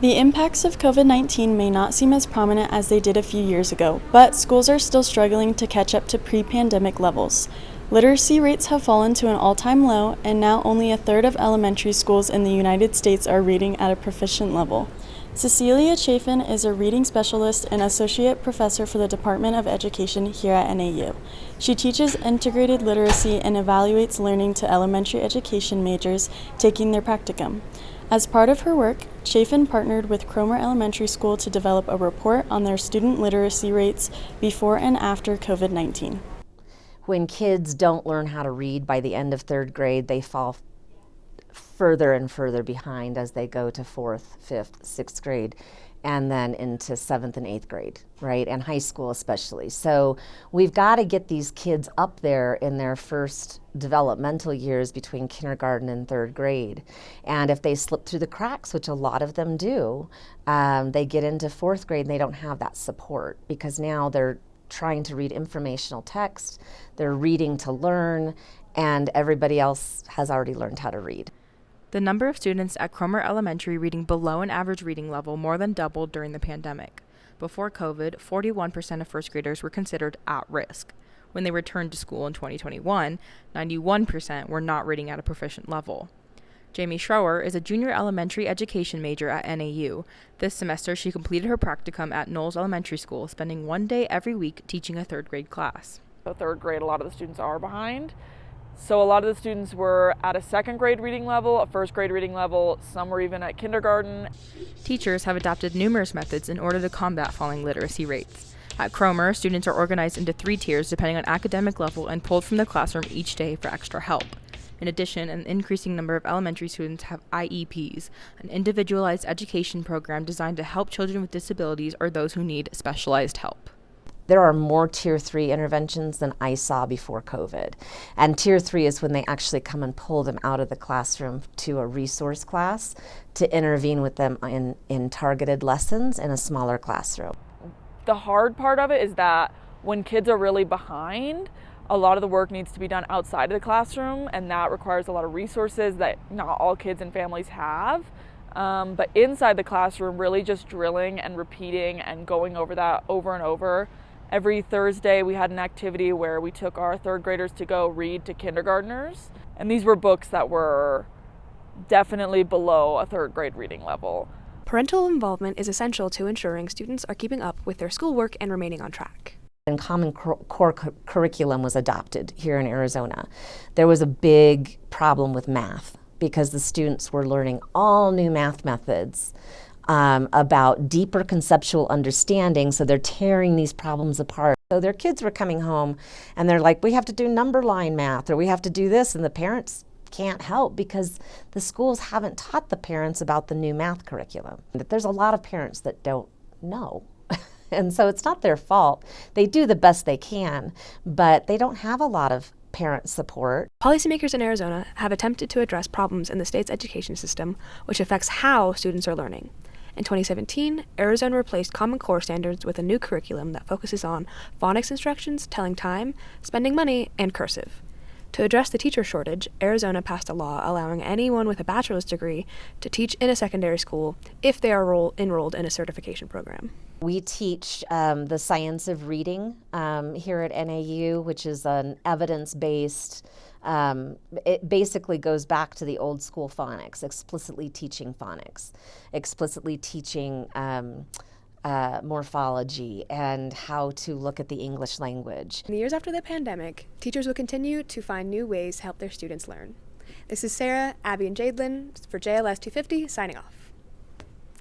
The impacts of COVID-19 may not seem as prominent as they did a few years ago, but schools are still struggling to catch up to pre-pandemic levels. Literacy rates have fallen to an all-time low, and now only a third of elementary schools in the United States are reading at a proficient level. Cecilia Chafin is a reading specialist and associate professor for the Department of Education here at NAU. She teaches integrated literacy and evaluates learning to elementary education majors taking their practicum. As part of her work, Chafin partnered with Cromer Elementary School to develop a report on their student literacy rates before and after COVID-19. When kids don't learn how to read by the end of third grade, they fall further and further behind as they go to fourth, fifth, sixth grade, and then into seventh and eighth grade, right? And high school especially. So we've got to get these kids up there in their first developmental years between kindergarten and third grade. And if they slip through the cracks, which a lot of them do, they get into fourth grade and they don't have that support because now they're trying to read informational text, they're reading to learn, and everybody else has already learned how to read. The number of students at Cromer Elementary reading below an average reading level more than doubled during the pandemic. Before COVID, 41% of first graders were considered at risk. When they returned to school in 2021, 91% were not reading at a proficient level. Jamie Schroer is a junior elementary education major at NAU. This semester, she completed her practicum at Knowles Elementary School, spending one day every week teaching a third grade class. So third grade, a lot of the students are behind. So a lot of the students were at a second grade reading level, a first grade reading level, some were even at kindergarten. Teachers have adopted numerous methods in order to combat falling literacy rates. At Cromer, students are organized into 3 tiers depending on academic level and pulled from the classroom each day for extra help. In addition, an increasing number of elementary students have IEPs, an individualized education program designed to help children with disabilities or those who need specialized help. There are more Tier 3 interventions than I saw before COVID. And Tier 3 is when they actually come and pull them out of the classroom to a resource class to intervene with them in targeted lessons in a smaller classroom. The hard part of it is that when kids are really behind, a lot of the work needs to be done outside of the classroom, and that requires a lot of resources that not all kids and families have. But inside the classroom, really just drilling and repeating and going over that over and over. Every Thursday we had an activity where we took our third graders to go read to kindergartners. And these were books that were definitely below a third grade reading level. Parental involvement is essential to ensuring students are keeping up with their schoolwork and remaining on track. And Common Core curriculum was adopted here in Arizona. There was a big problem with math because the students were learning all new math methods about deeper conceptual understanding, so they're tearing these problems apart. So their kids were coming home and they're like, we have to do number line math or we have to do this, and the parents can't help because the schools haven't taught the parents about the new math curriculum. There's a lot of parents that don't know. And so it's not their fault. They do the best they can, but they don't have a lot of parent support. Policymakers in Arizona have attempted to address problems in the state's education system, which affects how students are learning. In 2017, Arizona replaced Common Core standards with a new curriculum that focuses on phonics instructions, telling time, spending money, and cursive. To address the teacher shortage, Arizona passed a law allowing anyone with a bachelor's degree to teach in a secondary school if they are enrolled in a certification program. We teach the science of reading here at NAU, which is an evidence-based, it basically goes back to the old school phonics, explicitly teaching phonics, explicitly teaching morphology and how to look at the English language. In the years after the pandemic, teachers will continue to find new ways to help their students learn. This is Sarah, Abby, and Jadelyn for JLS 250 signing off.